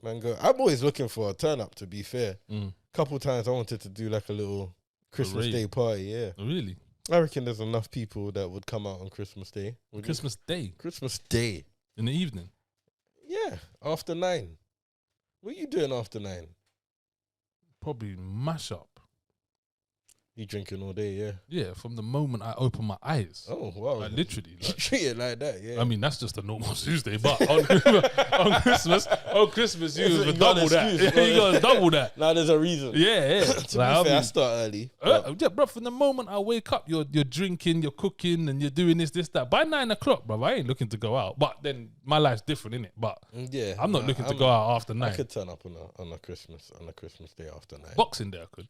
man, go. I'm always looking for a turn up. To be fair, couple times I wanted to do like a little Christmas Day party. Yeah, really. I reckon there's enough people that would come out on Christmas Day. Christmas Day in the evening. Yeah, after 9. What are you doing after 9? Probably mash up. You drinking all day, yeah? Yeah, from the moment I open my eyes. Oh, wow. Like, literally. You treat it like that, yeah. I mean, that's just a normal Tuesday, but on Christmas, you got double that. Yeah, you got to double that. Now there's a reason. Yeah. To be fair, I start early. Yeah, bro, from the moment I wake up, you're drinking, you're cooking, and you're doing this, that. By 9 o'clock, bro, I ain't looking to go out. But then my life's different, innit? But yeah, I'm not looking to go out after 9. I could turn up on a Christmas Day after 9. Boxing Day, I could.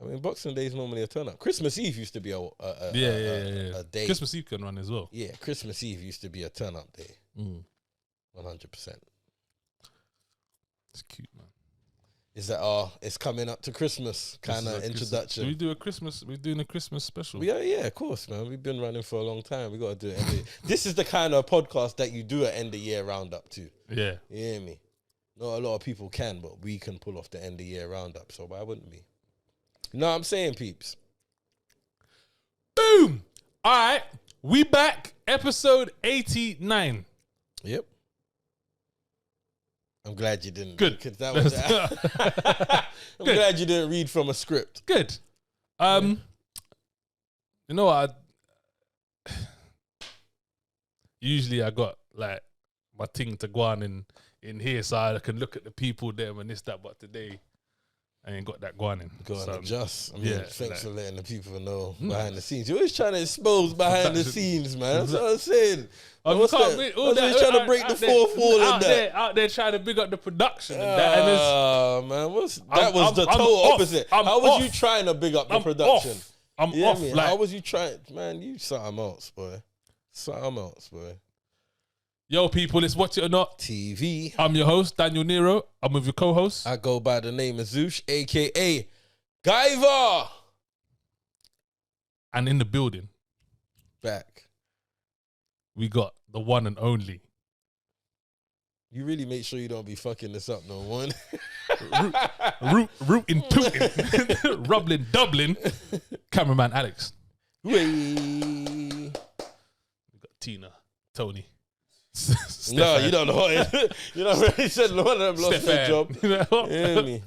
I mean, Boxing Day is normally a turn up. Christmas Eve used to be a day. Christmas Eve can run as well. Yeah, Christmas Eve used to be a turn up day. 100%. It's cute, man. Is that it's coming up to Christmas kind of introduction? We do a Christmas. We're doing a Christmas special. Yeah, of course, man. We've been running for a long time. We got to do it. This is the kind of podcast that you do an end of year roundup too. Yeah, you hear me? Not a lot of people can, but we can pull off the end of year roundup. So why wouldn't we? You know what I'm saying, peeps? Boom! All right, we back. Episode 89. Yep. I'm glad you didn't. Good. Because that was. I'm glad you didn't read from a script. Good. You know what? Usually I got like my thing to go on in here, so I can look at the people there and this, that. But today, I ain't got that going in. Go and adjust. I mean, thanks for letting the people know behind the scenes. You're always trying to expose behind the scenes, man. That's what I'm saying. Always trying to break the fourth wall in that. Out there trying to big up the production and that. And man, that was the total opposite. How was you trying to big up the production? I'm off. Like, how was you trying? Man, you something else, boy. Something else, boy. Yo, people, it's Watch It or Not TV. I'm your host, Daniel Nero. I'm with your co-host. I go by the name of Zoosh, a.k.a. Guyver. And in the building, back, we got the one and only. You really make sure you don't be fucking this up, no one. Rootin' tootin', rubbling, doubling. Cameraman Alex. We got Tina, Tony. No, you don't know. You know, really said one of them lost their job. You hear me?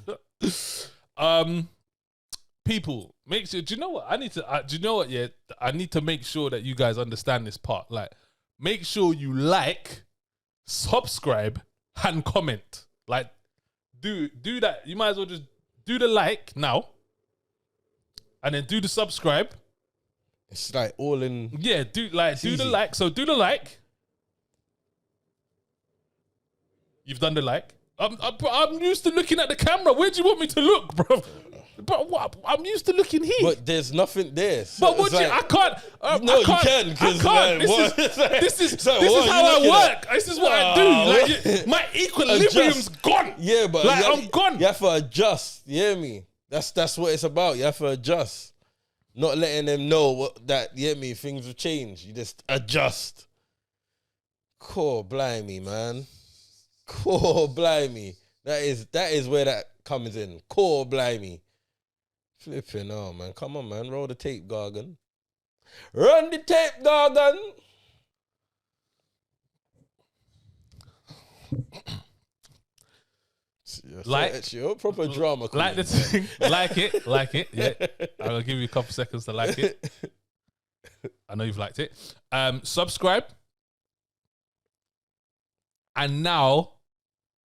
People, make sure. Do you know what? Do you know what? Yeah, I need to make sure that you guys understand this part. Like, make sure you like, subscribe, and comment. Like, do that. You might as well just do the like now, and then do the subscribe. It's like all in. Yeah, do the like. So do the like. You've done the like. I'm used to looking at the camera. Where do you want me to look, bro? But what? I'm used to looking here. But there's nothing there. So but what? Like, I can't. No, you can. I can't. This is how I work. This is what I do. Like, my equilibrium's gone. Yeah, but like, I'm gone. You have to adjust. You hear me? That's what it's about. You have to adjust. Not letting them know that, you hear me, things have changed. You just adjust. Core blimey, man. Core blimey. That is where that comes in. Core blimey. Flipping on, man. Come on, man. Roll the tape, Gargan. Run the tape, Gargan. Like, you're proper drama queen. Like the thing. like it. Yeah. I'll give you a couple seconds to like it. I know you've liked it. Subscribe. And now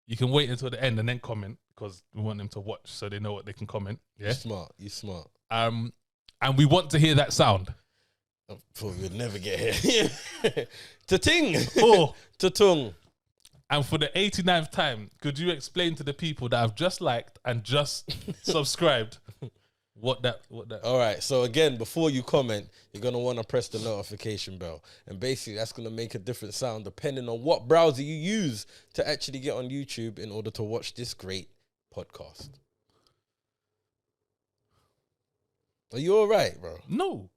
you can wait until the end and then comment, because we want them to watch so they know what they can comment. Yeah, You smart. And we want to hear that sound. I thought we would never get here. Ta-ting. Oh. Ta-tung. And for the 89th time, could you explain to the people that have just liked and just subscribed what that? All right. So again, before you comment, you're going to want to press the notification bell. And basically that's going to make a different sound depending on what browser you use to actually get on YouTube in order to watch this great podcast. Are you all right, bro? No.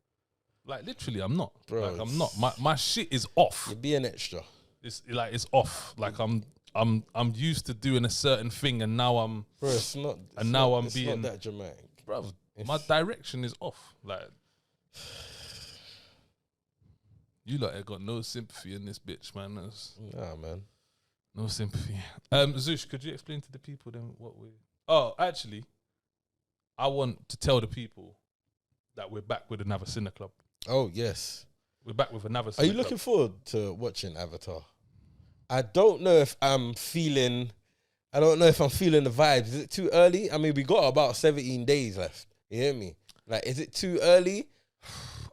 Like, literally, I'm not. Bro, like, I'm not. My shit is off. You're being extra. It's off. Like, I'm I'm used to doing a certain thing, and now I'm Bro, it's not. and now I'm it's being not that dramatic. bro. My direction is off. Like you lot ain't got no sympathy in this bitch, man. Nah, man. No sympathy. Zush, could you explain to the people then what we? Oh, actually, I want to tell the people that we're back with another Cine Club. Oh yes, we're back with another. Are you looking forward to watching Avatar? I don't know if I'm feeling. I don't know if I'm feeling the vibes. Is it too early? I mean, we got about 17 days left. You hear me? Like, is it too early?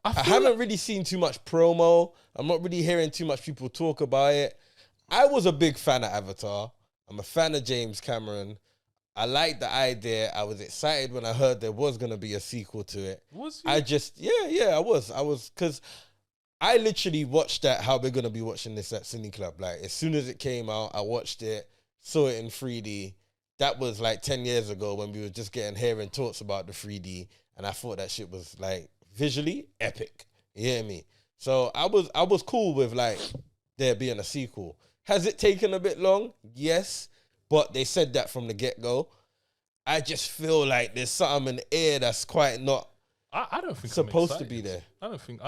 I haven't really seen too much promo. I'm not really hearing too much people talk about it. I was a big fan of Avatar. I'm a fan of James Cameron. I liked the idea. I was excited when I heard there was going to be a sequel to it. Was you? I was, because I literally watched that, how we're going to be watching this at Cine Club. Like, as soon as it came out, I watched it, saw it in 3D. That was like 10 years ago when we were just hearing talks about the 3D. And I thought that shit was like visually epic. You hear me? So I was cool with like there being a sequel. Has it taken a bit long? Yes. But they said that from the get-go. I just feel like there's something in the air that's quite not I don't think supposed to be there. I don't think.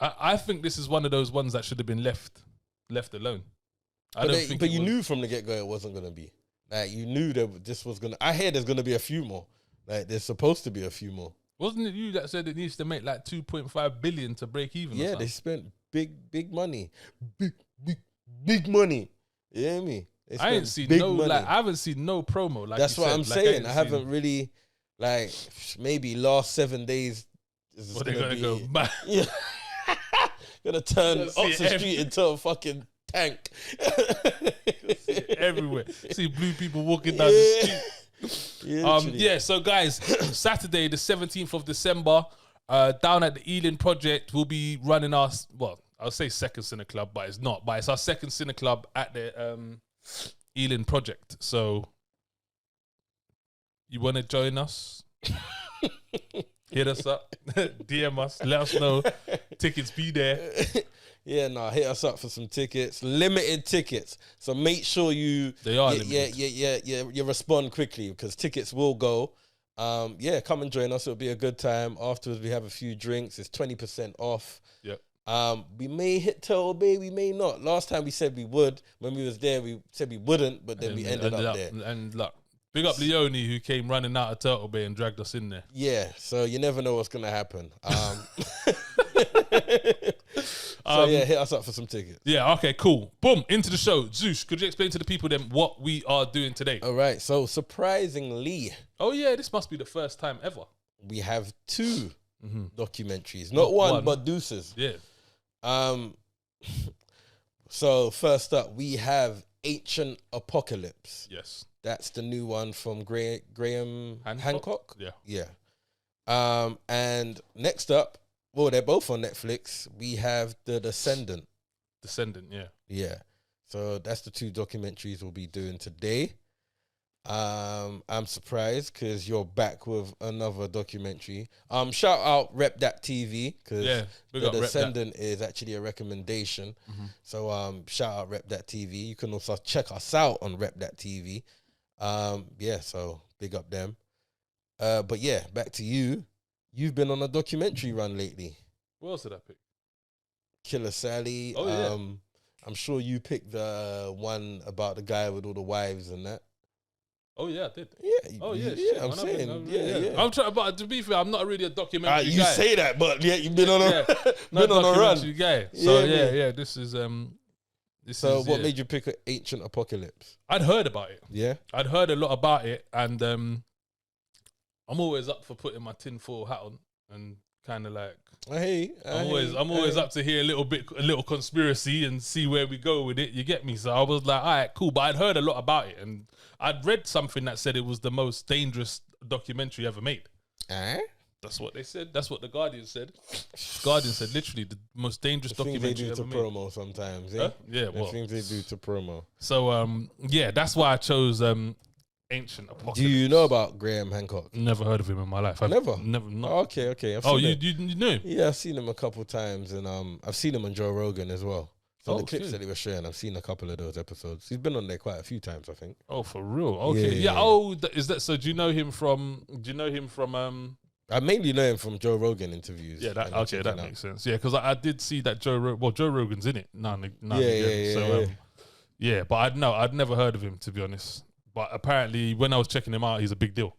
I think this is one of those ones that should have been left alone. But you knew from the get-go it wasn't going to be. Like, you knew that this was going to... I hear there's going to be a few more. Like, there's supposed to be a few more. Wasn't it you that said it needs to make like 2.5 billion to break even? Yeah, they spent big money. Big money. You hear me? I ain't seen no money. Like, I haven't seen no promo. Like, that's what I'm saying. I haven't really, like, maybe last 7 days. What they gonna go? Yeah. Gonna turn Oxford Street into a fucking tank. See it everywhere. See blue people walking down the street. Yeah, so guys, Saturday the 17th of December, down at the Ealing Project, we'll be running our, well, I'll say second Cine Club, but it's not. But it's our second Cine Club at the Ealing Project. So you want to join us? Hit us up, DM us, let us know. Tickets be there. Yeah, hit us up for some tickets. Limited tickets, so make sure you you respond quickly because tickets will go. Come and join us. It'll be a good time. Afterwards, we have a few drinks. It's 20% off. Yep. We may hit Turtle Bay, we may not. Last time we said we would. When we was there, we said we wouldn't, but then we ended up there. And look, big up Leone, who came running out of Turtle Bay and dragged us in there. Yeah, so you never know what's gonna happen. Hit us up for some tickets. Yeah, okay, cool. Boom, into the show. Zeus, could you explain to the people then what we are doing today? All right, so surprisingly, oh yeah, this must be the first time ever. We have two documentaries, not one, but deuces. Yeah. So first up, we have Ancient Apocalypse. Yes. That's the new one from Graham Hancock. Yeah. And next up, well, they're both on Netflix. We have The Descendant. Yeah. Yeah. So that's the two documentaries we'll be doing today. I'm surprised because you're back with another documentary. Shout out Rep That TV because The Descendant is actually a recommendation. So shout out Rep That TV. You can also check us out on Rep That TV. So big up them. But yeah, back to you. You've been on a documentary run lately. What else did I pick? Killer Sally. Oh, yeah. I'm sure you picked the one about the guy with all the wives and that. Oh yeah, I did. Yeah. Oh yeah. Yeah, I'm saying. Yeah. I'm trying, but to be fair, I'm not really a documentary guy. You say that, but yeah, you've been on a been on a run. Guy. So yeah. This is So what made you pick Ancient Apocalypse? I'd heard about it. Yeah. I'd heard a lot about it, and I'm always up for putting my tinfoil hat on and kind of like. I'm always up to hear a little conspiracy and see where we go with it. You get me? So I was like, all right, cool. But I'd heard a lot about it, and I'd read something that said it was the most dangerous documentary ever made. That's what they said. That's what the Guardian said. Guardian said literally the most dangerous documentary ever made. Things they do to promo sometimes. Eh? Yeah, well, things they do to promo. So that's why I chose Ancient Apocalypse. Do you know about Graham Hancock? Never heard of him in my life. Never. Not. Okay. You knew him? Yeah, I've seen him a couple times, and I've seen him on Joe Rogan as well. So the clips that he was sharing, I've seen a couple of those episodes. He's been on there quite a few times, I think. Oh, for real? Okay. Yeah. Is that so? Do you know him from? I mainly know him from Joe Rogan interviews. Yeah. That makes sense. Yeah, because I did see that Joe Rogan's in it. Yeah, but I'd never heard of him, to be honest. But apparently, when I was checking him out, he's a big deal.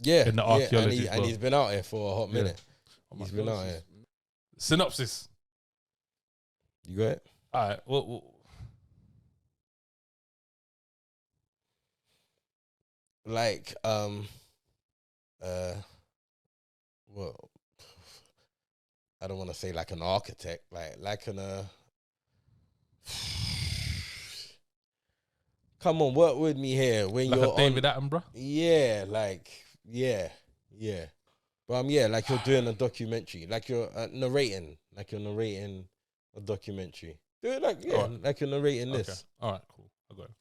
Yeah, in the archaeology, and he's been out here for a hot minute. He's been out here. Synopsis. You got it? All right. Well, like, well, I don't want to say like an architect, like an come on, work with me here when like you're a David Attenborough. Yeah, but like you're doing a documentary, like you're narrating a documentary. Do it like like you're narrating this. All right, cool. I got it.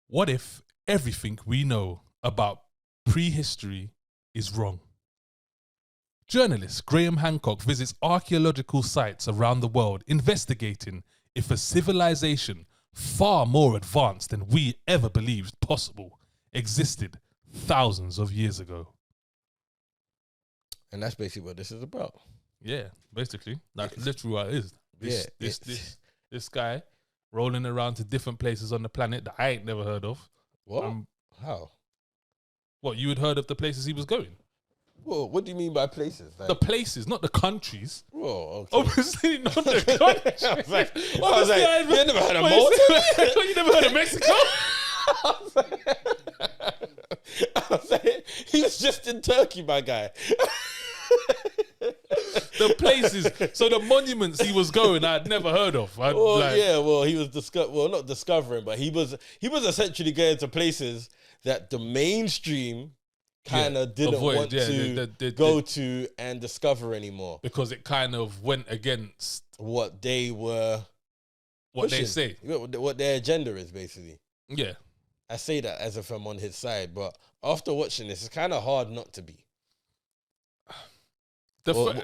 What if everything we know about prehistory is wrong? Journalist Graham Hancock visits archaeological sites around the world investigating if a civilization far more advanced than we ever believed possible existed thousands of years ago. And that's basically what this is about. Yeah, basically. That's literally what it is. This guy rolling around to different places on the planet that I ain't never heard of. What? How? What, you had heard of the places he was going? Well, what do you mean by places? Like, the places, not the countries. Oh, okay. Obviously not the countries. I was like, you never heard of Malta? You never heard of Mexico? I was like, he was just in Turkey, my guy. The places, so the monuments he was going, I'd never heard of. He was not discovering, but he was essentially going to places that the mainstream kind of didn't want to go to and discover anymore, because it kind of went against what they were, what pushing. They say, what their agenda is, basically. Yeah, I say that as if I'm on his side, but after watching this, it's kind of hard not to be.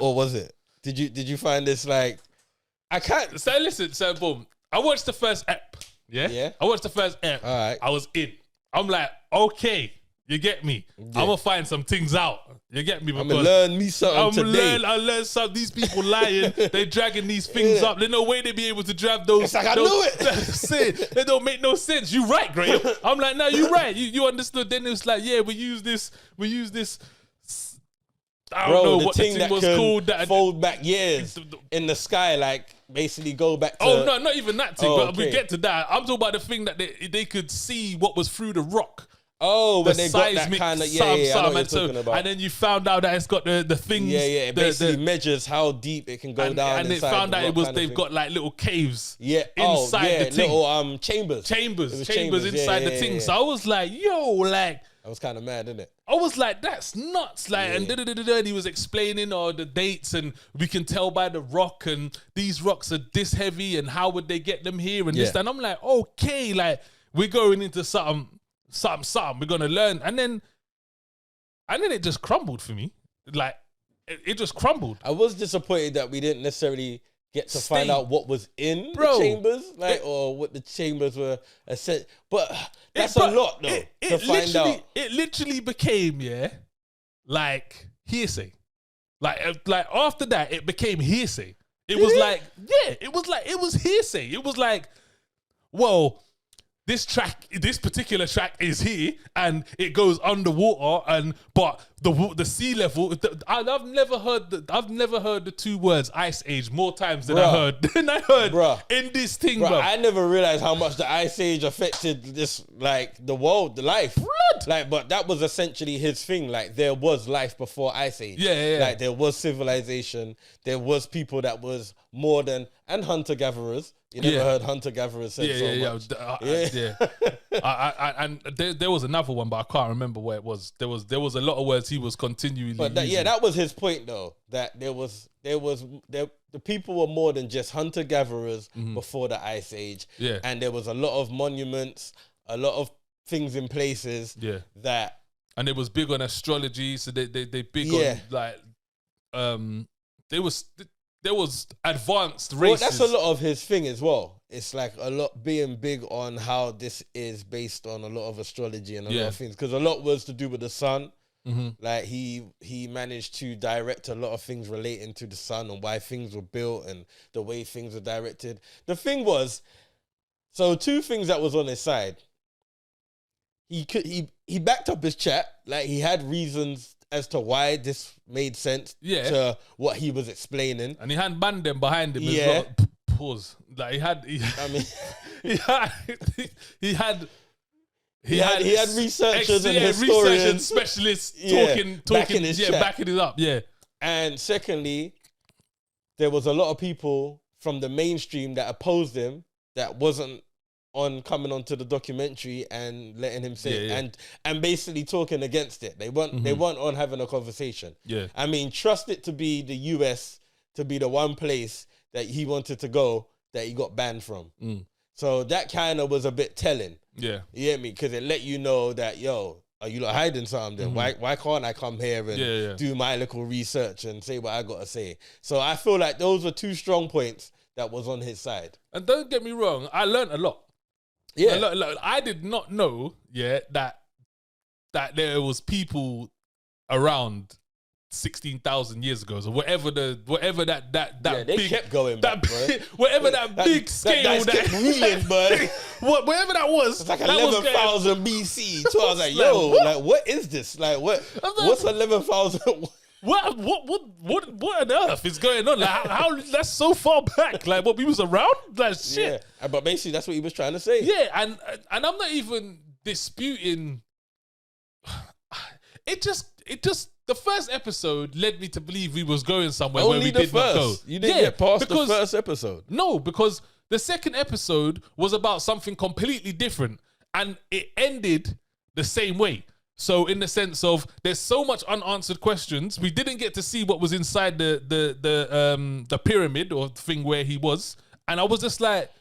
Or was it? Did you find this like? I can't. So listen, so boom. I watched the first ep. Yeah. I watched the first ep. All right. I was in. I'm like, okay, you get me. Yeah. I'm gonna find some things out. You get me? I'm gonna learn me something today. I learn something. These people lying. They dragging these things up. There's no way they be able to drag those. It's like I knew it. They don't make no sense. You right, Graham. I'm like, no, you right. You understood. Then it's like, yeah, we use this. I don't know what the thing was called. That fold back years in the sky, like basically go back to... Oh, no, not even that thing, but we get to that. I'm talking about the thing that they could see what was through the rock. Oh, but they got that kind of... I know what you're talking about. And then you found out that it's got the things... Yeah, it basically measures how deep it can go down. And it found out they've got like little caves inside the thing. Little chambers inside the thing. So I was like, I was kind of mad, didn't it? I was like, that's nuts. And he was explaining the dates, and we can tell by the rock, and these rocks are this heavy, and how would they get them here, and this. And I'm like, okay, like we're going into something. We're gonna learn, and then it just crumbled for me. Like it just crumbled. I was disappointed that we didn't necessarily get to find out what was in the chambers, or what the chambers were. But that's a lot, though, to find out. It literally became, like hearsay. Like after that, it became hearsay. It was hearsay. It was like, well, this particular track is here, and it goes underwater, but the sea level. I've never heard the two words ice age more times than I heard in this thing, bro. I never realized how much the ice age affected this, like the world, the life. Like, but that was essentially his thing. Like, there was life before ice age. Yeah. Like, there was civilization. There was people that was more than, and hunter gatherers. You never heard hunter-gatherers said so much. And there was another one, but I can't remember where it was. There was a lot of words he was continually using. That was his point, though. That the people were more than just hunter-gatherers before the Ice Age. Yeah. And there was a lot of monuments, a lot of things in places that... And it was big on astrology, so they big on, like... there was advanced Well, races. that's a lot of his thing as well. It's like a lot being big on how this is based on a lot of astrology and a lot of things. Because a lot was to do with the sun. Like he managed to direct a lot of things relating to the sun and why things were built and the way things were directed. The thing was, so two things that was on his side. He backed up his chat. Like he had reasons as to why this made sense to what he was explaining. And he had Bandem behind him as well. Pause. Like he had researchers and historians, research and specialists talking, backing it up. Yeah. And secondly, there was a lot of people from the mainstream that opposed him that wasn't coming onto the documentary and letting him say and basically talking against it. They weren't on having a conversation. Yeah. I mean, trust it to be the US to be the one place that he wanted to go that he got banned from. So that kind of was a bit telling. Yeah. You get me? Because it let you know that, yo, are you like hiding something? Why can't I come here and do my little research and say what I got to say? So I feel like those were two strong points that was on his side. And don't get me wrong, I learned a lot. Yeah. I did not know, that there was people around 16,000 years ago, so whatever that they big, kept going back, bro. Whatever that big scale that reeling, bro. Whatever that was, it's like 11,000 BC. So I was like, yo, like what is this? Like what's 11,000? What on earth is going on? Like how that's so far back? Like what, we was around? Like shit. Yeah, but basically that's what he was trying to say. Yeah, and I'm not even disputing. It just the first episode led me to believe we was going somewhere where we did not go. You didn't get past the first episode. No, because the second episode was about something completely different, and it ended the same way. So in the sense of there's so much unanswered questions, we didn't get to see what was inside the pyramid or thing where he was, and I was just like,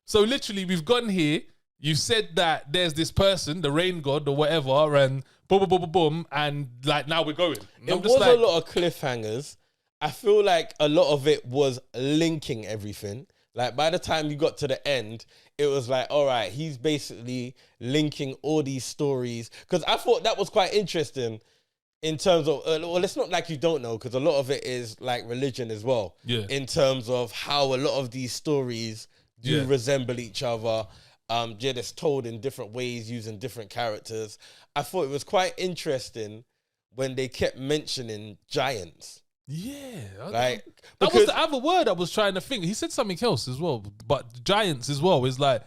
so literally we've gone here. You said that there's this person, the rain god or whatever, and boom, boom, boom, boom, boom, and like now we're going. It was a lot of cliffhangers. I feel like a lot of it was linking everything. Like by the time you got to the end, it was like, all right, he's basically linking all these stories. Because I thought that was quite interesting in terms of, well, it's not like you don't know, because a lot of it is like religion as well. Yeah. In terms of how a lot of these stories do resemble each other. It's told in different ways using different characters. I thought it was quite interesting when they kept mentioning giants. Yeah, like that was the other word I was trying to think. He said something else as well, but giants as well is like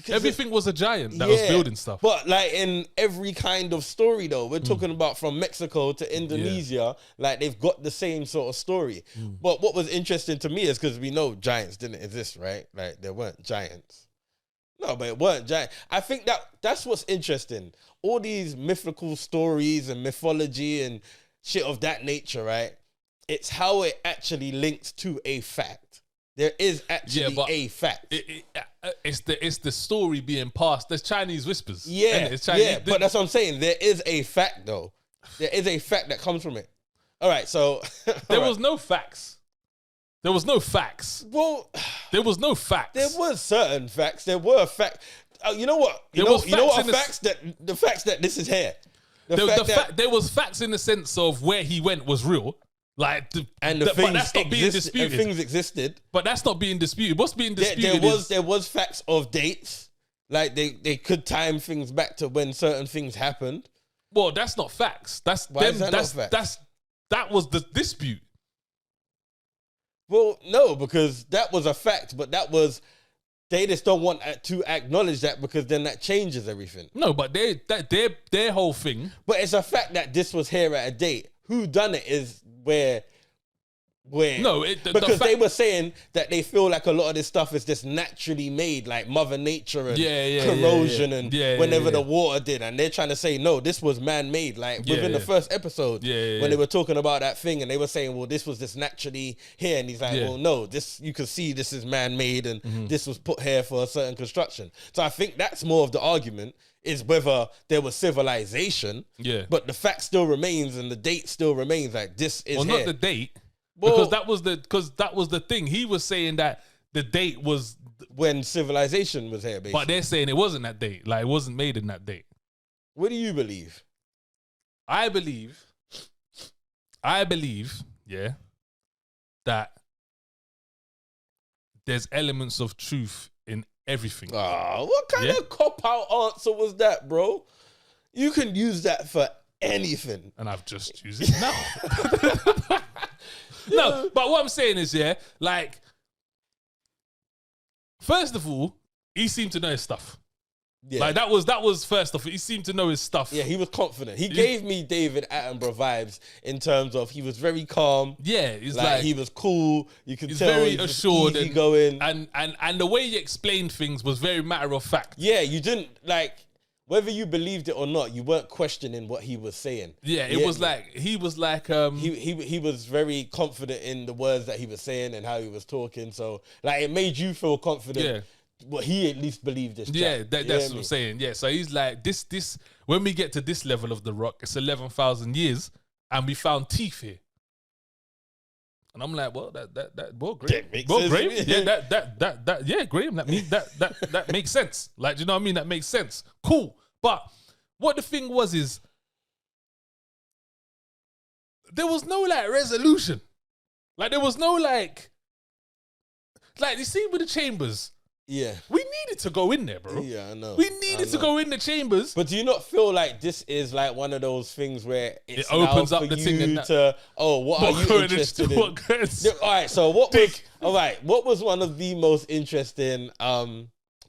everything was a giant that was building stuff. But like in every kind of story, though, we're talking about from Mexico to Indonesia, like they've got the same sort of story. But what was interesting to me is because we know giants didn't exist, right? Like there weren't giants. No, but it weren't giant. I think that's what's interesting. All these mythical stories and mythology and shit of that nature, right? It's how it actually links to a fact. There is actually a fact. It's the story being passed. There's Chinese whispers. Yeah, but that's what I'm saying. There is a fact, though. There is a fact that comes from it. All right, so... There was no facts. There was no facts. Well... There was no facts. There was certain facts. There were facts. You know what? You know what facts that... The facts that this is here. There was facts in the sense of where he went was real. Like things but that's not being disputed. And things existed, but that's not being disputed. What's being disputed? There was facts of dates, like they could time things back to when certain things happened. Well, that's not facts. That was the dispute. Well, no, because that was a fact, but they just don't want to acknowledge that because then that changes everything. No, but their whole thing. But it's a fact that this was here at a date. Who done it is where no, because they were saying that they feel like a lot of this stuff is just naturally made, like Mother Nature and corrosion and whenever the water did, and they're trying to say no, this was man-made. Like within the first episode, when they were talking about that thing, and they were saying, well, this was just naturally here, and he's like, well, no, this you can see this is man-made, and this was put here for a certain construction. So I think that's more of the argument. Is whether there was civilization, but the fact still remains and the date still remains. Like this is not the date. because that was the thing. He was saying that the date was when civilization was here, basically. but they're saying it wasn't that date. Like, it wasn't made in that date. What do you believe? I believe, yeah, that there's elements of truth in everything. What kind of cop-out answer was that, bro? You can use that for anything. And I've just used it now. No, but what I'm saying is, yeah, like, first of all, he seemed to know his stuff. Yeah. Like, that was first off, he seemed to know his stuff. Yeah, he was confident. He gave me David Attenborough vibes in terms of he was very calm. Yeah, he's like he was cool. You could he's tell very he was assured easy going. And the way he explained things was very matter of fact. Yeah, you didn't like whether you believed it or not, you weren't questioning what he was saying. Yeah, it was like he was very confident in the words that he was saying and how he was talking. So like it made you feel confident. Yeah. Well, he at least believed this. Yeah, that's what I'm saying. Yeah, so he's like, this. When we get to this level of the rock, it's 11,000 years, and we found teeth here. And I'm like, well, Graham, yeah, Graham, that makes sense. Like, do you know what I mean? That makes sense. Cool. But what the thing was is, there was no like resolution. Like, there was no like you see with the chambers. Yeah. We needed to go in there, bro. Yeah, I know. We needed to go in the chambers. But do you not feel like this is like one of those things where it opens now up for the thing you to, what are you interested in? All right, so what was one of the most interesting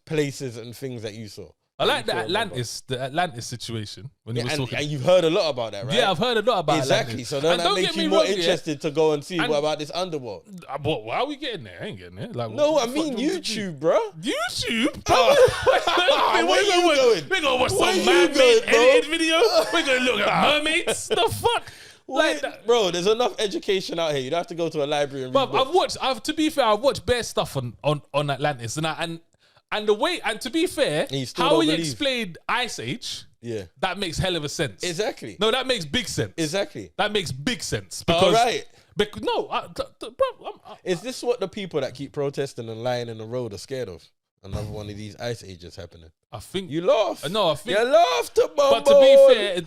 places and things that you saw? I like the Atlantis situation when he was talking. And you've heard a lot about that, right? Yeah, I've heard a lot about exactly. Atlantis. So don't that make you more interested to go and see what about this underworld? But why are we getting there? I ain't getting there. Like, no, I mean YouTube, bro. YouTube? Where you going? We're gonna watch some man-made edited video. We're gonna look at mermaids. The fuck? Like, bro, there's enough education out here. You don't have to go to a library and read books. To be fair, I've watched bare stuff on Atlantis, and the way, and to be fair, how he explained Ice Age, that makes hell of a sense. Exactly. No, that makes big sense. Exactly. That makes big sense. Because, is this what the people that keep protesting and lying in the road are scared of? Another one of these Ice Ages happening. I think you laugh. No, I think you laughed, but to be fair,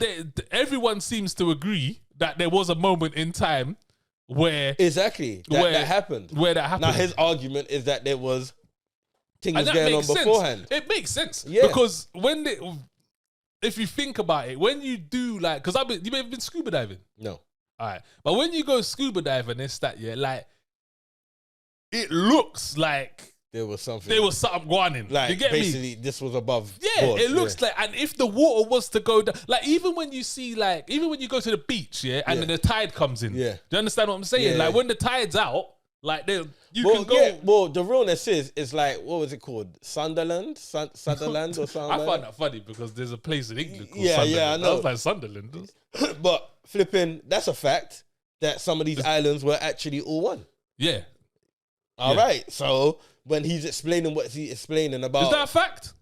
everyone seems to agree that there was a moment in time where that happened. Where that happened. Now his argument is that there was things going on beforehand. It makes sense. Yeah. Because if you think about it, when you do like, because you've ever been scuba diving? No. All right. But when you go scuba diving, like, it looks like there was something going in. Like, you get basically, me? this was above. Yeah, board. It looks like, and if the water was to go down, like even when you go to the beach, and then the tide comes in. Yeah. Do you understand what I'm saying? Like when the tide's out, like you can go. Yeah, well, the realness is like, what was it called? Sunderland or something. I find that funny because there's a place in England called Sunderland. Yeah, I know. I was like Sunderland. But flipping, that's a fact that some of these islands were actually all one. Yeah. All right. So when he's explaining what he's explaining about, is that a fact?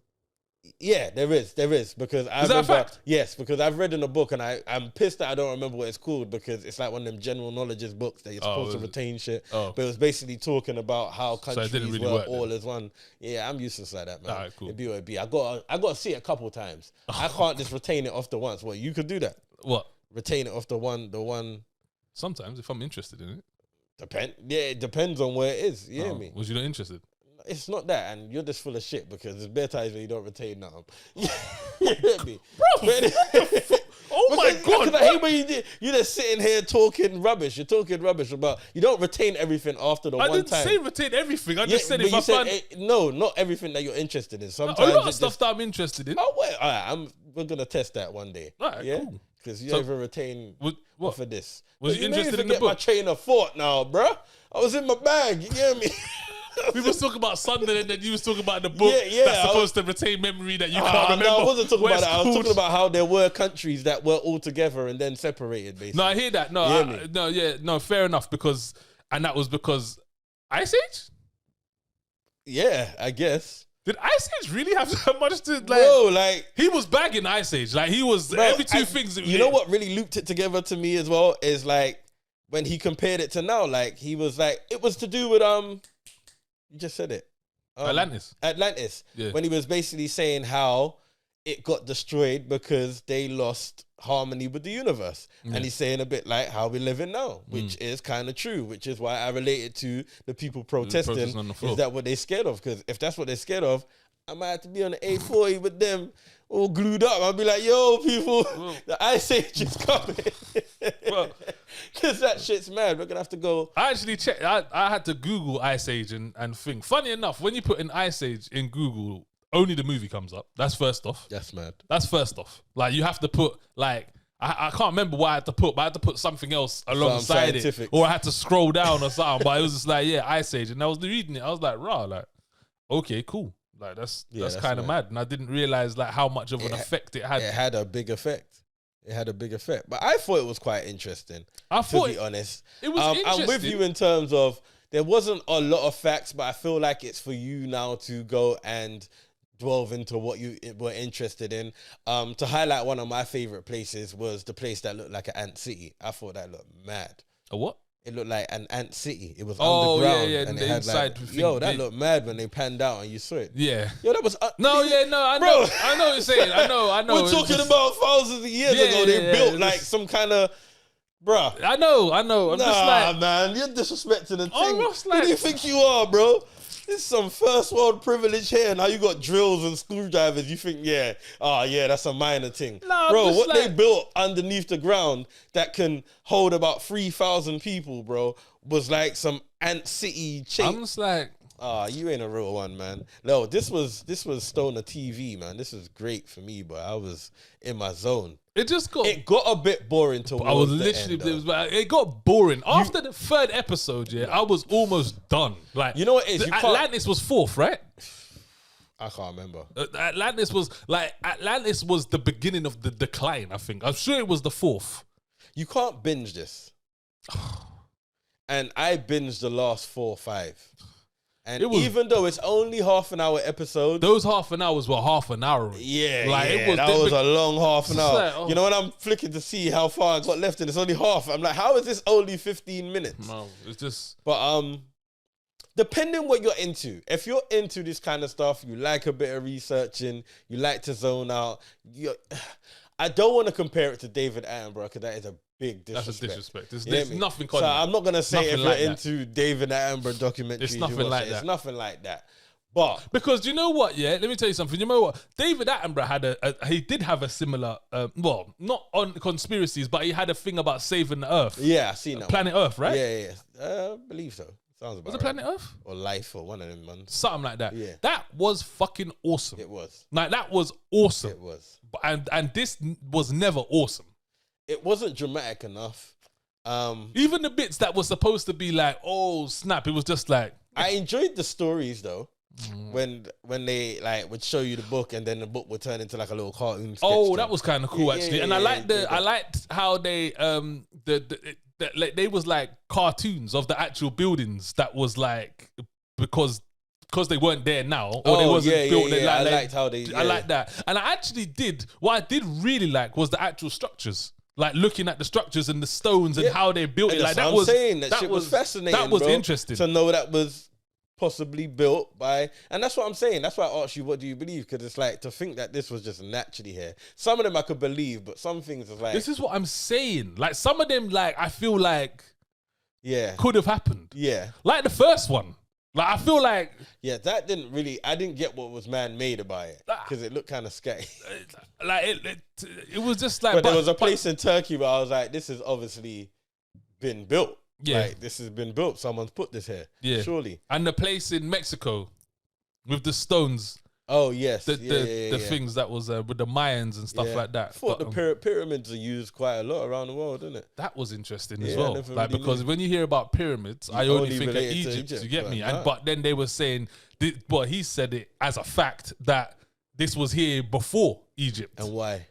Yeah, there is because I is that a fact? Yes, because I've read in a book and I'm pissed that I don't remember what it's called because it's like one of them general knowledges books that you're supposed to retain shit. But it was basically talking about how countries were all as one. Yeah, I'm useless like that, man. All right, cool. It'd be I got to see it a couple times. I can't just retain it off the once. Well, you could do that. What? Retain it off the one. Sometimes if I'm interested in it. It depends on where it is. You hear me? Was you not interested? It's not that, and you're just full of shit because there's bare times where you don't retain nothing. You hear me? Bro, oh my God. I hate when you're just sitting here talking rubbish. You're talking rubbish about, you don't retain everything after the one time. I didn't say retain everything. I just said if I found... No, not everything that you're interested in. Sometimes a lot of stuff that I'm interested in. Oh, wait. All right, we're going to test that one day. All right, cool. Because you ever retain what for this. Was you interested in the book? My train of thought now, bro. I was in my bag. You hear me? We was talking about Sunderland and then you was talking about the book that's supposed to retain memory that you can't remember. No, I wasn't talking about that. I was talking about how there were countries that were all together and then separated, basically. No, I hear that. No, fair enough. That was because Ice Age? Yeah, I guess. Did Ice Age really have so much to like? Bro, like he was bagging Ice Age. Like he was every two things. You know what really looped it together to me as well is like when he compared it to now, like he was like, it was to do with you just said it, Atlantis. Yeah. When he was basically saying how it got destroyed because they lost harmony with the universe. Yeah. And he's saying a bit like how we live in now, which is kind of true, which is why I related to the people protesting. On the floor. Is that what they're scared of? Because if that's what they're scared of, I might have to be on the A40 with them all glued up. I'll be like, yo, people, the Ice Age is coming. Because that shit's mad. We're going to have to go. I actually checked. I had to Google Ice Age and think. Funny enough, when you put in Ice Age in Google, only the movie comes up. That's first off. That's mad. That's first off. Like, you have to put, like, I can't remember what I had to put, but I had to put something else alongside it. Or I had to scroll down or something. But it was just like, yeah, Ice Age. And I was reading it. I was like, rah, like, okay, cool. Like, that's kind of mad. And I didn't realize, like, how much of an effect it had. It had a big effect. But I thought it was quite interesting, to be honest. It was interesting. I'm with you in terms of there wasn't a lot of facts, but I feel like it's for you now to go and delve into what you were interested in. To highlight one of my favorite places was the place that looked like an ant city. I thought that looked mad. A what? It looked like an ant city. It was underground. Yeah, and the it had inside like, thing. yo, that looked mad when they panned out and you saw it. Yeah. Yo, that was... I know what you're saying. I know. We're talking about thousands of years ago. They built like some kind of... Bruh. I know. I'm just like... man, you're disrespecting the thing. Just Who do you think you are, bro? This is some first world privilege here. Now you got drills and screwdrivers. You think, that's a minor thing. Nah, bro, what they built underneath the ground that can hold about 3,000 people, bro, was like some ant city shape. I'm just like... you ain't a real one, man. No, this was Stoner TV, man. This was great for me, but I was in my zone. It got a bit boring towards I was the literally... end, it got boring. After the third episode, I was almost done. Like, you know what it is? Atlantis was fourth, right? I can't remember. Atlantis was the beginning of the decline, I think. I'm sure it was the fourth. You can't binge this. And I binged the last 4 or 5. And even though it's only half an hour episode, those half an hours were half an hour. Yeah, that was a long half an hour. Like, you know, when I'm flicking to see how far I got left and it's only half, I'm like, how is this only 15 minutes? No, it's just... But depending what you're into, if you're into this kind of stuff, you like a bit of researching, you like to zone out, I don't want to compare it to David Attenborough because that is a big disrespect. That's a disrespect. There's nothing. So I'm not gonna say if you're into David Attenborough documentaries, it's nothing like that. It's nothing like that. But because you know what, let me tell you something. You know what, David Attenborough he did have a similar, not on conspiracies, but he had a thing about saving the Earth. Yeah, I seen that. Planet Earth, right? Yeah. I believe so. Sounds about was it Planet Earth or Life or one of them ones? Something like that. Yeah, that was fucking awesome. It was. Like that was awesome. It was. And this was never awesome. It wasn't dramatic enough. Even the bits that were supposed to be like, oh snap, it was just like... I enjoyed the stories though. When they like would show you the book and then the book would turn into like a little cartoon sketch. Oh, that was kind of cool actually. And I liked how they they was like cartoons of the actual buildings that was like because they weren't there now or they wasn't built. I liked how they. I like that, and I actually did. What I did really like was the actual structures. Like looking at the structures and the stones and how they built it. Like that was saying that shit was fascinating. That was interesting to know that was possibly built by, and that's what I'm saying. That's why I asked you, what do you believe? Because it's like to think that this was just naturally here. Some of them I could believe, but some things is like. This is what I'm saying. Like some of them, like I feel like, could have happened. Yeah, like the first one. Like I feel like, that didn't really. I didn't get what was man-made about it because it looked kind of scary. Like it was just like. But there was a place in Turkey where I was like, this has obviously been built. Yeah, like, this has been built. Someone's put this here. Yeah, surely. And the place in Mexico with the stones. Oh yes, the things that was with the Mayans and stuff like that. I thought the pyramids are used quite a lot around the world, isn't it? That was interesting as well. Like because when you hear about pyramids, I only think of Egypt. You get me? But then they were saying, but he said it as a fact that this was here before Egypt. And why?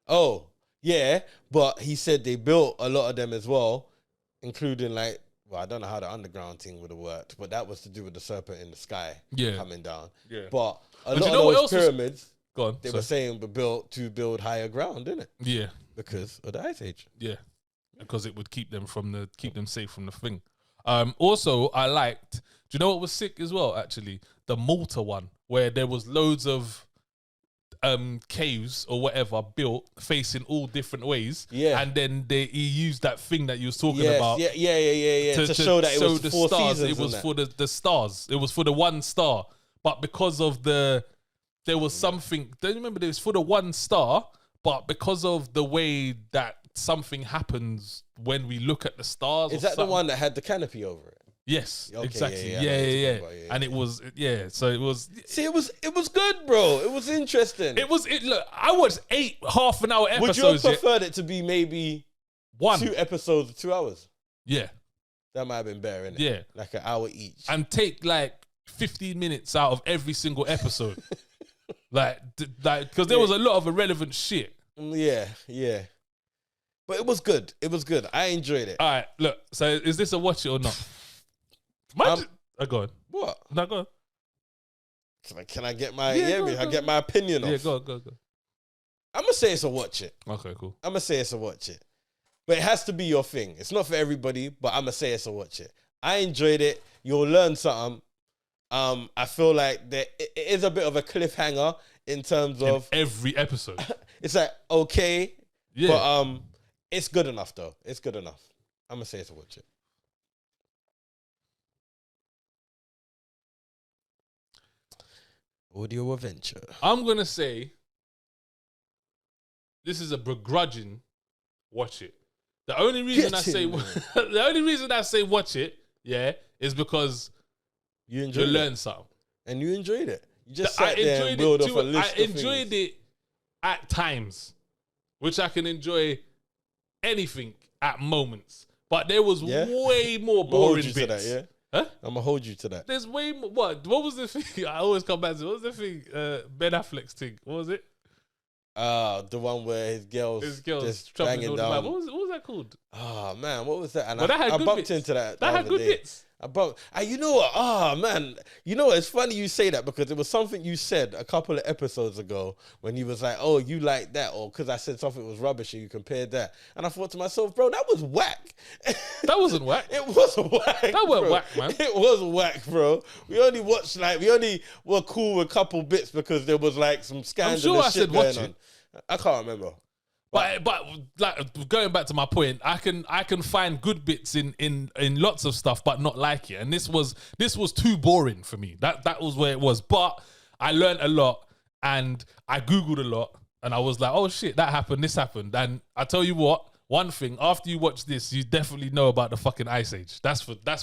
Oh yeah, but he said they built a lot of them as well, including like. Well, I don't know how the underground thing would have worked, but that was to do with the serpent in the sky coming down. Yeah. But a lot of those pyramids, they were saying were built to build higher ground, didn't it? Yeah. Because of the Ice Age. Yeah. because it would keep them safe from the thing. Also, I liked. Do you know what was sick as well? Actually, the Malta one where there was loads of caves or whatever built facing all different ways. Yeah. And then he used that thing that you was talking about. Yeah. To show that it was the four stars. seasons. It was for the stars. It was for the one star. But because of there was something. Don't you remember? It was for the one star. But because of the way that something happens when we look at the stars, is that the one that had the canopy over it? Yes, Okay, exactly. yeah. And it was, so it was. See, it was good, bro. It was interesting. Look, I watched 8 half-an-hour episodes. Would you have preferred it to be maybe 2 episodes of 2 hours? Yeah. That might have been better, innit? Yeah. Like an hour each. And take like 15 minutes out of every single episode. like, because there was a lot of irrelevant shit. Yeah. But it was good. I enjoyed it. All right, look. So is this a watch it or not? Go on. What? No, go on. Can I get my I get my opinion off? Yeah, go. I'm gonna say it's a watch it. Okay, cool. I'm gonna say it's a watch it. But it has to be your thing. It's not for everybody, but I'm gonna say it's a watch it. I enjoyed it. You'll learn something. I feel like it is a bit of a cliffhanger in terms of every episode. It's like okay, yeah, but it's good enough though. It's good enough. I'm gonna say it's a watch it. Audio adventure. I'm gonna say this is a begrudging watch it. The only reason I say watch it, is because you learn something. And you enjoyed it. You just sat there and build off a list I enjoyed it at times, which I can enjoy anything at moments. But there was way more boring bits. To that, yeah? Huh? I'm gonna hold you to that. There's way more. What was the thing? I always come back to. What was the thing? Ben Affleck's thing. What was it? The one where his girls just banging down. What was that called? Oh man, what was that? And I bumped into that. That had good bits. You know what? Oh man, you know what? It's funny you say that because it was something you said a couple of episodes ago when you was like, "Oh, you like that," or because I said something was rubbish and you compared that, and I thought to myself, "Bro, that was whack." That wasn't whack. It was whack. That wasn't whack, man. It was whack, bro. We only were cool with a couple bits because there was like some scandalous shit going on. I can't remember. But like going back to my point, I can find good bits in lots of stuff, but not like it. And this was too boring for me. That was where it was. But I learned a lot and I Googled a lot and I was like, oh shit, that happened, this happened. And I tell you what, one thing, after you watch this, you definitely know about the fucking Ice Age. That's for damn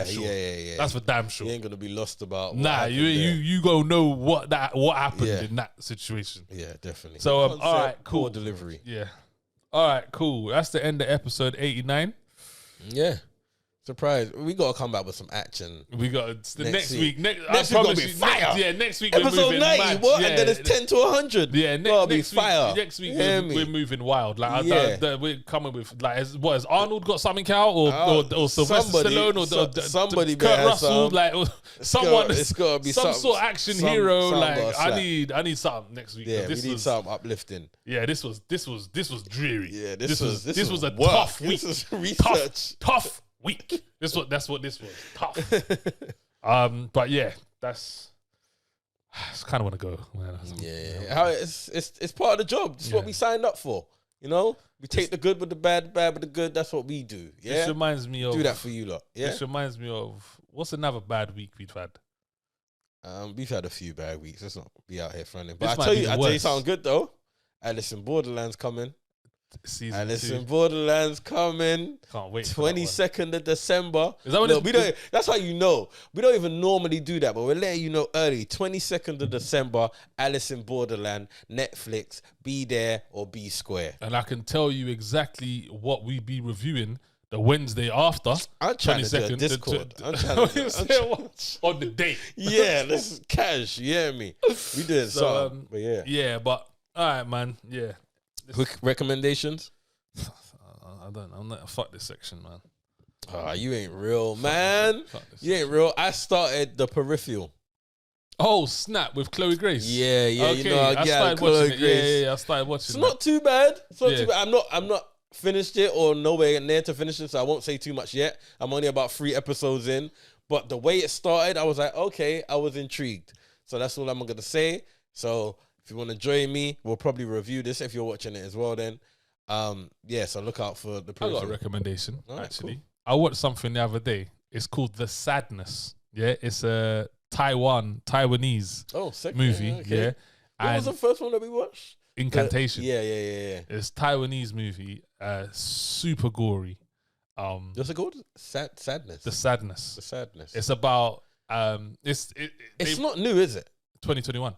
sure. Yeah. That's for damn sure. You ain't gonna be lost about. You gonna know what happened in that situation. Yeah, definitely. So all right, cool. Poor delivery. Yeah. All right, cool. That's the end of episode 89. Yeah. Surprise. We gotta come back with some action. We got next week. Next week gonna be fire. Next week episode we're moving 90. mad. What? Yeah, and then it's 10 to 100. Yeah, next fire. Next week we're moving wild. Like we're coming with like has Arnold got something out or Sylvester Stallone or somebody Kurt Russell like someone it's gotta be some sort of action hero. Like I need something next week. Yeah, we need something uplifting. Yeah, this was dreary. Yeah, this was a work. tough week. This is research. Tough week. That's what this was. Tough. But yeah, that's. I just kind of want to go. Man. Yeah. It's part of the job. This is what we signed up for. You know, we take the good with the bad with the good. That's what we do. Yeah. This reminds me of. Do that for you lot. Yeah. This reminds me of what's another bad week we've had. We've had a few bad weeks. Let's not be out here fronting. But I tell you something good though. Alice in Borderland's coming. Season Alice 2. in Borderland's coming. Can't wait. 22nd of December. Is that what we don't? That's how you know. We don't even normally do that, but we're letting you know early. 22nd of December. Alice in Borderland. Netflix. Be there or be square. And I can tell you exactly what we be reviewing the Wednesday after. I'm trying to do a Discord. I'm trying to on the date. Yeah, let's cash. You hear me? We doing something. But yeah. Yeah, but all right, man. Yeah. Quick recommendations? I don't know. I'm not fuck this section, man. You ain't real, man. You ain't real. I started The Peripheral. Oh, snap, with Chloe Grace. Yeah. Okay, You know, I started watching it. Grace. Yeah, I started watching it. It's not too bad. It's not too bad. I'm not finished it or nowhere near to finish it, so I won't say too much yet. I'm only about 3 episodes in. But the way it started, I was like, okay, I was intrigued. So that's all I'm going to say. So if you want to join me, we'll probably review this if you're watching it as well then. Yeah, so look out for the I got a recommendation, right, actually. Cool. Cool. I watched something the other day. It's called The Sadness. Yeah, it's a Taiwanese movie. Yeah. Okay. What was the first one that we watched? Incantation. Yeah. It's Taiwanese movie, super gory. What's it called? Sadness. The Sadness. The Sadness. It's about it's not new, is it? 2021.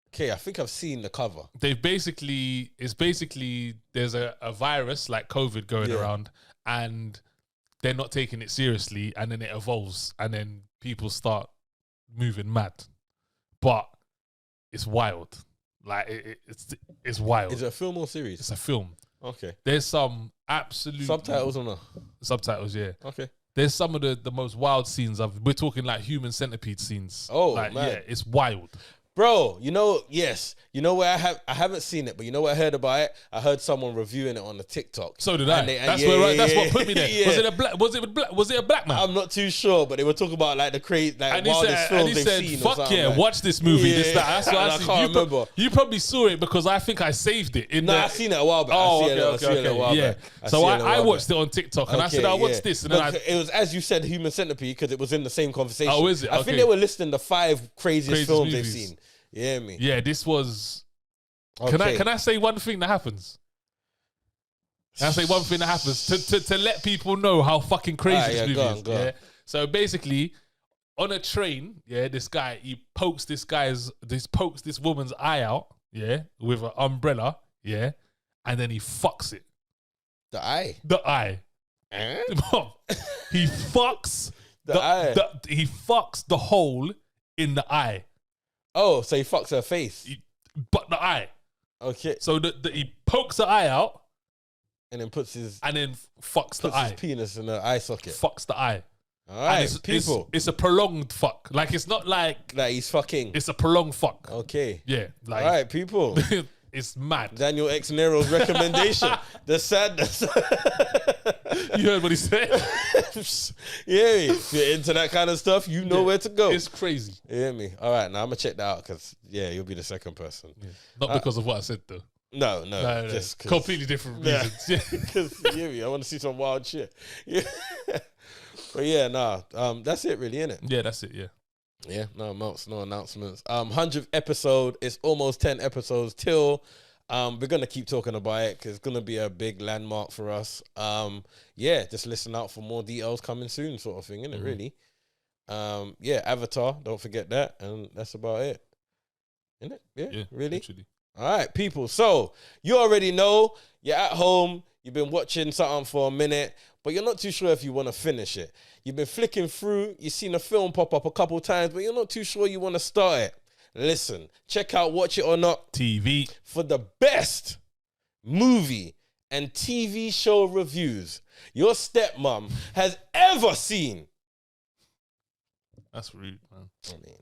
Okay, I think I've seen the cover. It's basically there's a virus like COVID going around, and they're not taking it seriously, and then it evolves, and then people start moving mad. But it's wild. Like it's wild. Is it a film or series? It's a film. Okay. There's some absolute subtitles or no? Subtitles, yeah. Okay. There's some of the most wild scenes we're talking like human centipede scenes. Oh, like, man. Yeah, it's wild. Bro, yes. You know where I haven't seen it, but you know where I heard about it? I heard someone reviewing it on the TikTok. So did I. That's what put me there. Yeah. Was it a black man? I'm not too sure, but they were talking about like the crazy, like wildest films they've seen. Fuck yeah, like, watch this movie. Yeah. This, that. That's what I can't remember. You probably saw it because I think I saved it. I seen it a while back. Oh, okay. Yeah. So I watched it on TikTok and I said, what's this? And then it was, as you said, Human Centipede, because it was in the same conversation. Oh, is it? I think they were listing the 5 craziest films they've seen. Yeah, me. Yeah, this was. Okay. Can I say one thing that happens? Can I say one thing that happens to let people know how fucking crazy this movie is? Go on. So basically, on a train, this guy pokes this woman's eye out, with an umbrella, and then he fucks it. The eye. He fucks the eye. He fucks the hole in the eye. Oh, so he fucks her face. But the eye. Okay. So he pokes the eye out. And then fucks the eye. His penis in the eye socket. Fucks the eye. All right, people. It's a prolonged fuck. Like, it's not like he's fucking. It's a prolonged fuck. Okay. Yeah. Like, all right, people. It's mad. Daniel X Nero's recommendation. The Sadness. You heard what he said? Yeah, if you're into that kind of stuff, you know where to go. It's crazy. You hear me? All right, now I'm going to check that out because, you'll be the second person. Yeah. Not because of what I said, though. No. Just completely different reasons. Yeah. Because, I want to see some wild shit. Yeah. But that's it really, innit? Yeah, that's it, yeah. Yeah, no announcements. 100th episode. It's almost 10 episodes till. We're gonna keep talking about it because it's gonna be a big landmark for us. Just listen out for more details coming soon, sort of thing, innit? Really. Avatar. Don't forget that, and that's about it. Innit? Yeah, really. Literally. All right, people. So you already know you're at home. You've been watching something for a minute, but you're not too sure if you want to finish it. You've been flicking through, you've seen a film pop up a couple times, but you're not too sure you want to start it. Listen, check out Watch It or Not TV for the best movie and TV show reviews your stepmom has ever seen. That's rude, man. I mean,